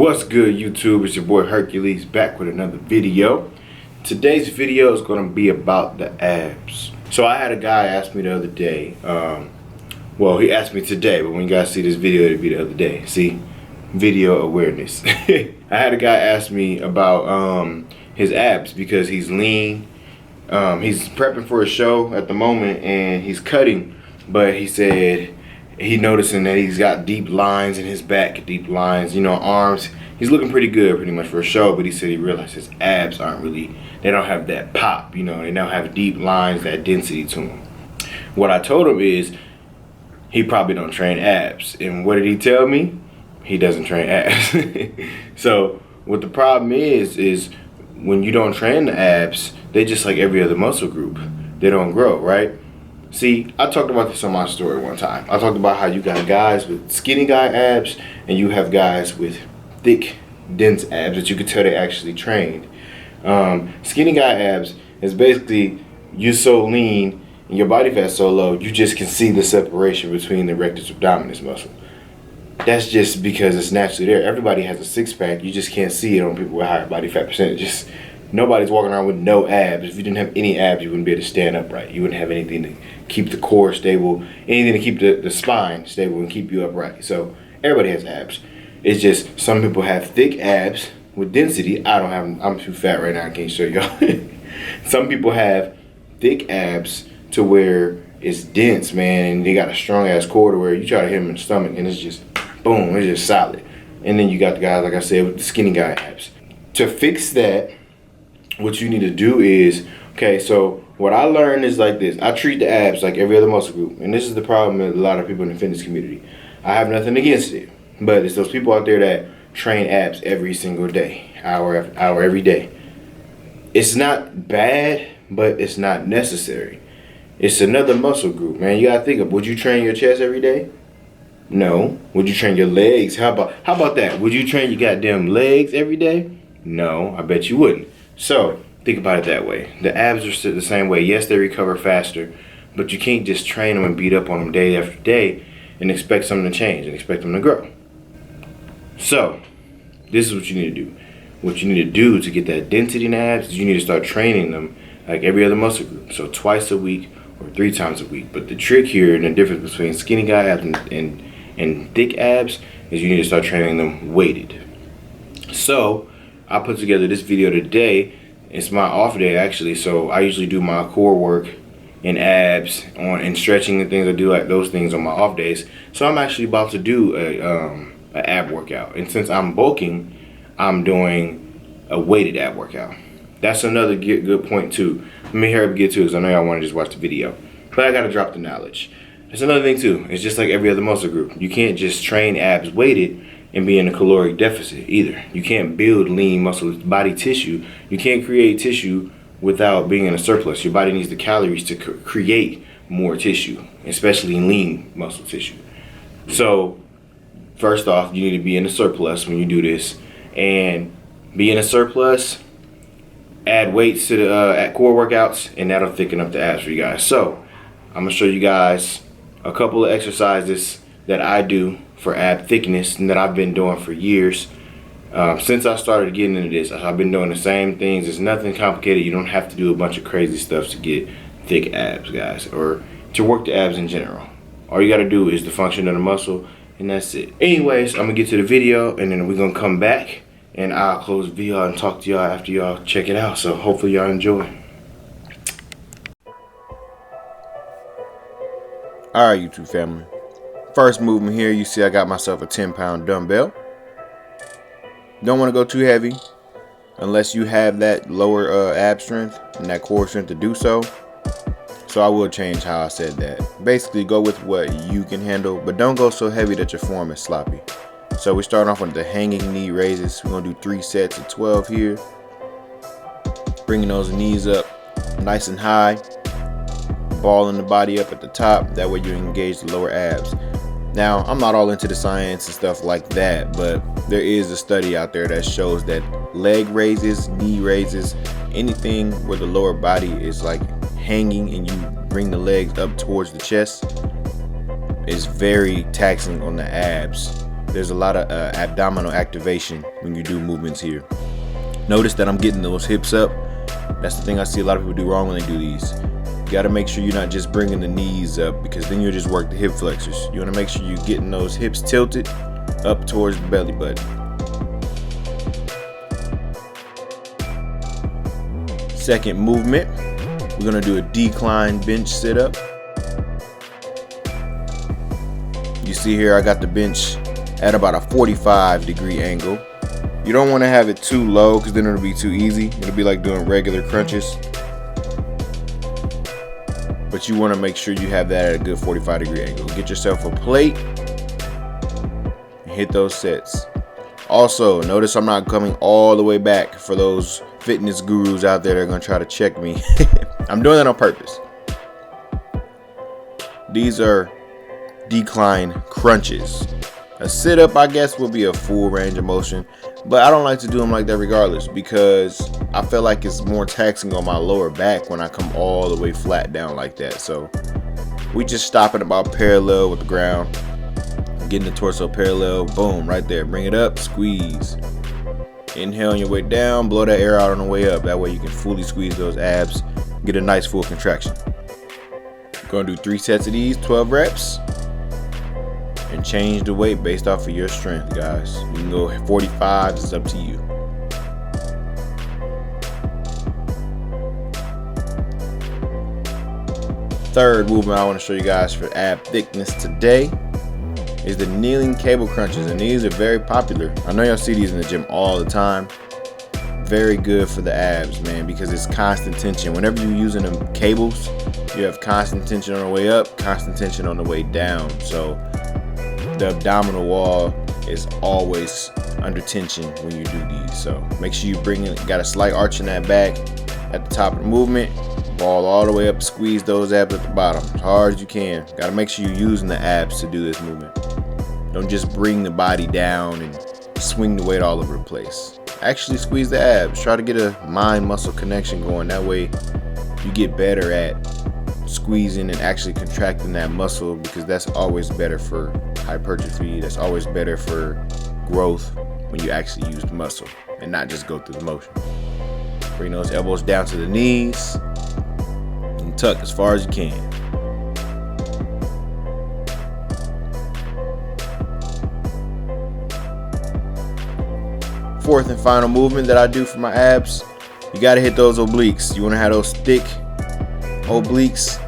What's good, YouTube? It's your boy Hercules back with another video. Today's video is going to be about the abs. So I had a guy ask me the other day, well, he asked me today, but when you guys see this video, it'll be the other day. See, video awareness. I had a guy ask me about his abs because he's lean. He's prepping for a show at the moment and he's cutting, but he said he noticing that he's got deep lines in his back, deep lines, you know, arms. He's looking pretty good pretty much for a show, but he said he realized his abs aren't really, they don't have that pop, you know, they don't have deep lines, that density to them. What I told him is he probably don't train abs. And what did he tell me? He doesn't train abs. So what the problem is when you don't train the abs, they just like every other muscle group. They don't grow, right? See, I talked about this on my story one time. I talked about how you got guys with skinny guy abs and you have guys with thick, dense abs that you could tell they actually trained. Skinny guy abs is basically you so lean and your body fat's so low, you just can see the separation between the rectus abdominis muscle. That's just because it's naturally there. Everybody has a six-pack. You just can't see it on people with higher body fat percentages. Nobody's walking around with no abs. If you didn't have any abs, you wouldn't be able to stand upright. You wouldn't have anything to keep the core stable, anything to keep the spine stable and keep you upright. So everybody has abs. It's just some people have thick abs with density. I don't have, I'm too fat right now, I can't show y'all. Some people have thick abs to where it's dense, man, and they got a strong ass core to where you try to hit them in the stomach and it's just boom, it's just solid. And then you got the guys, like I said, with the skinny guy abs. To fix that, what you need to do is, okay, so what I learned is like this. I treat the abs like every other muscle group. And this is the problem with a lot of people in the fitness community. I have nothing against it. But it's those people out there that train abs every single day, hour after hour, every day. It's not bad, but it's not necessary. It's another muscle group, man. You gotta think of, would you train your chest every day? No. Would you train your legs? How about that? Would you train your goddamn legs every day? No, I bet you wouldn't. So think about it that way. The abs are still the same way. Yes, they recover faster, but you can't just train them and beat up on them day after day and expect something to change and expect them to grow. So this is what you need to do. What you need to do to get that density in the abs is you need to start training them like every other muscle group. So twice a week or 3 times a week. But the trick here and the difference between skinny guy abs and thick abs is you need to start training them weighted. So I put together this video today. It's my off day actually, so I usually do my core work and abs and stretching and things. I do like those things on my off days. So I'm actually about to do a ab workout, and since I'm bulking, I'm doing a weighted ab workout. That's another good point too. Let me hurry up and get to it because I know y'all want to just watch the video, but I gotta drop the knowledge. That's another thing too. It's just like every other muscle group. You can't just train abs weighted and be in a caloric deficit either. You can't build lean muscle body tissue. You can't create tissue without being in a surplus. Your body needs the calories to create more tissue, especially lean muscle tissue. So first off, you need to be in a surplus when you do this, and be in a surplus, add weights to the at core workouts, and that'll thicken up the abs for you guys. So I'm gonna show you guys a couple of exercises that I do for ab thickness and that I've been doing for years. Since I started getting into this, I've been doing the same things. It's nothing complicated. You don't have to do a bunch of crazy stuff to get thick abs, guys, or to work the abs in general. All you gotta do is the function of the muscle, and that's it. Anyways, I'm gonna get to the video, and then we're gonna come back and I'll close the video and talk to y'all after y'all check it out. So hopefully y'all enjoy. Alright, YouTube family. First movement here, you see I got myself a 10-pound dumbbell. Don't want to go too heavy unless you have that lower ab strength and that core strength to do so. So I will change how I said that. Basically go with what you can handle, but don't go so heavy that your form is sloppy. So we're starting off with the hanging knee raises. We're going to do 3 sets of 12 here. Bringing those knees up nice and high. Balling the body up at the top. That way you engage the lower abs. Now, I'm not all into the science and stuff like that, but there is a study out there that shows that leg raises, knee raises, anything where the lower body is like hanging and you bring the legs up towards the chest is very taxing on the abs there's a lot of abdominal activation when you do movements here. Notice that I'm getting those hips up. That's the thing I see a lot of people do wrong when they do these. You got to make sure you're not just bringing the knees up, because then you'll just work the hip flexors. You want to make sure you're getting those hips tilted up towards the belly button. Second movement, we're going to do a decline bench sit up. You see here I got the bench at about a 45-degree angle. You don't want to have it too low, because then it'll be too easy. It'll be like doing regular crunches. But you want to make sure you have that at a good 45-degree angle. Get yourself a plate and hit those sets. Also, notice I'm not coming all the way back for those fitness gurus out there that are going to try to check me. I'm doing that on purpose. These are decline crunches. A sit-up, I guess, will be a full range of motion, but I don't like to do them like that regardless, because I feel like it's more taxing on my lower back when I come all the way flat down like that. So we just stop it about parallel with the ground, getting the torso parallel. Boom, right there. Bring it up, squeeze. Inhale on your way down, blow that air out on the way up. That way you can fully squeeze those abs, get a nice full contraction. Gonna do 3 sets of these, 12 reps. And change the weight based off of your strength, guys. You can go 45, it's up to you. Third movement I want to show you guys for ab thickness today is the kneeling cable crunches, and these are very popular. I know y'all see these in the gym all the time. Very good for the abs, man, because it's constant tension. Whenever you're using them cables, you have constant tension on the way up, constant tension on the way down. So the abdominal wall is always under tension when you do these. So make sure you got a slight arch in that back at the top of the movement. Ball all the way up, squeeze those abs at the bottom as hard as you can. Got to make sure you're using the abs to do this movement. Don't just bring the body down and swing the weight all over the place. Actually squeeze the abs. Try to get a mind-muscle connection going. That way you get better at squeezing and actually contracting that muscle, because that's always better for hypertrophy. That's always better for growth when you actually use the muscle and not just go through the motion. Bring those elbows down to the knees and tuck as far as you can. Fourth and final movement that I do for my abs, you got to hit those obliques. You want to have those thick obliques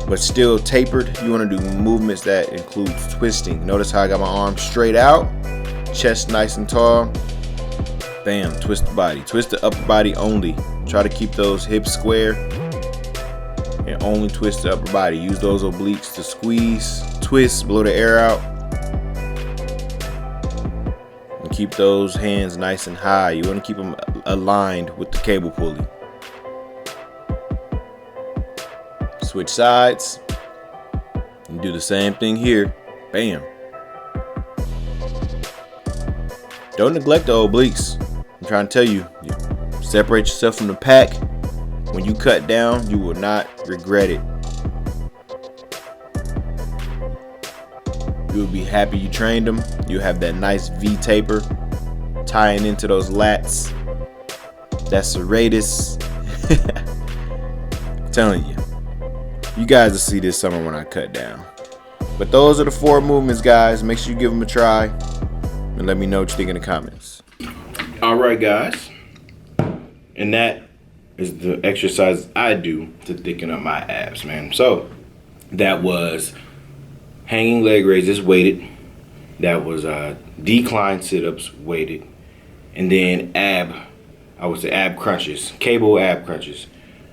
but still tapered. You want to do movements that include twisting. Notice how I got my arms straight out, chest nice and tall. Bam, twist the body. Twist the upper body only. Try to keep those hips square and only twist the upper body. Use those obliques to squeeze, twist, blow the air out. And keep those hands nice and high. You want to keep them aligned with the cable pulley. Switch sides and do the same thing here. Bam. Don't neglect the obliques. I'm trying to tell you, separate yourself from the pack. When you cut down, you will not regret it. You will be happy you trained them. You have that nice V taper tying into those lats. That's serratus. I'm telling you. You guys will see this summer when I cut down. But those are the 4 movements, guys. Make sure you give them a try and let me know what you think in the comments. All right, guys. And that is the exercise I do to thicken up my abs, man. So that was hanging leg raises weighted. That was decline sit-ups weighted. And then ab crunches, cable ab crunches.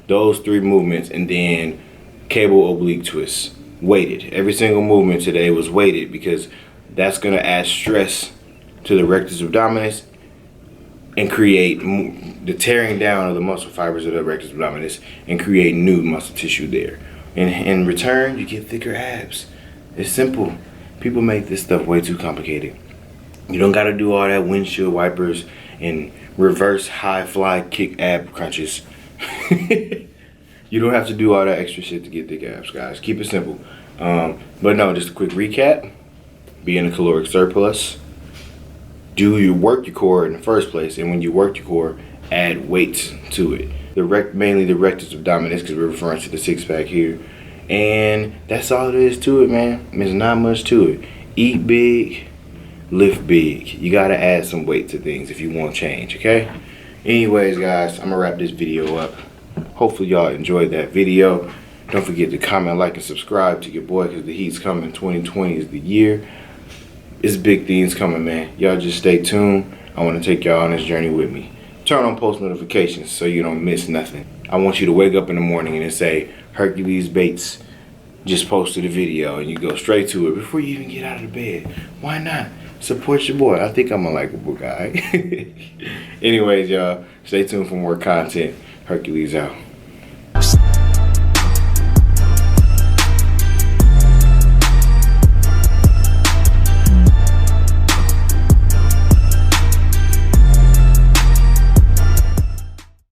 Those 3 movements, and then cable oblique twists, weighted. Every single movement today was weighted, because that's going to add stress to the rectus abdominis and create the tearing down of the muscle fibers of the rectus abdominis and create new muscle tissue there. And in return, you get thicker abs. It's simple. People make this stuff way too complicated. You don't got to do all that windshield wipers and reverse high fly kick ab crunches. You don't have to do all that extra shit to get thick abs, guys. Keep it simple. But no, just a quick recap. Be in a caloric surplus. do your work your core in the first place, and when you work your core, add weights to it. Mainly the rectus abdominis, because we're referring to the six pack here. And that's all it is to it, man. There's not much to it. Eat big, lift big. You gotta add some weight to things if you want change, okay? Anyways, guys, I'm gonna wrap this video up. Hopefully y'all enjoyed that video. Don't forget to comment, like, and subscribe to your boy, because the heat's coming. 2020 is the year. It's big things coming, man. Y'all just stay tuned. I want to take y'all on this journey with me. Turn on post notifications so you don't miss nothing. I want you to wake up in the morning and say, Hercules Bates just posted a video, and you go straight to it before you even get out of the bed. Why not? Support your boy. I think I'm a likable guy. Anyways, y'all, stay tuned for more content. Hercules out.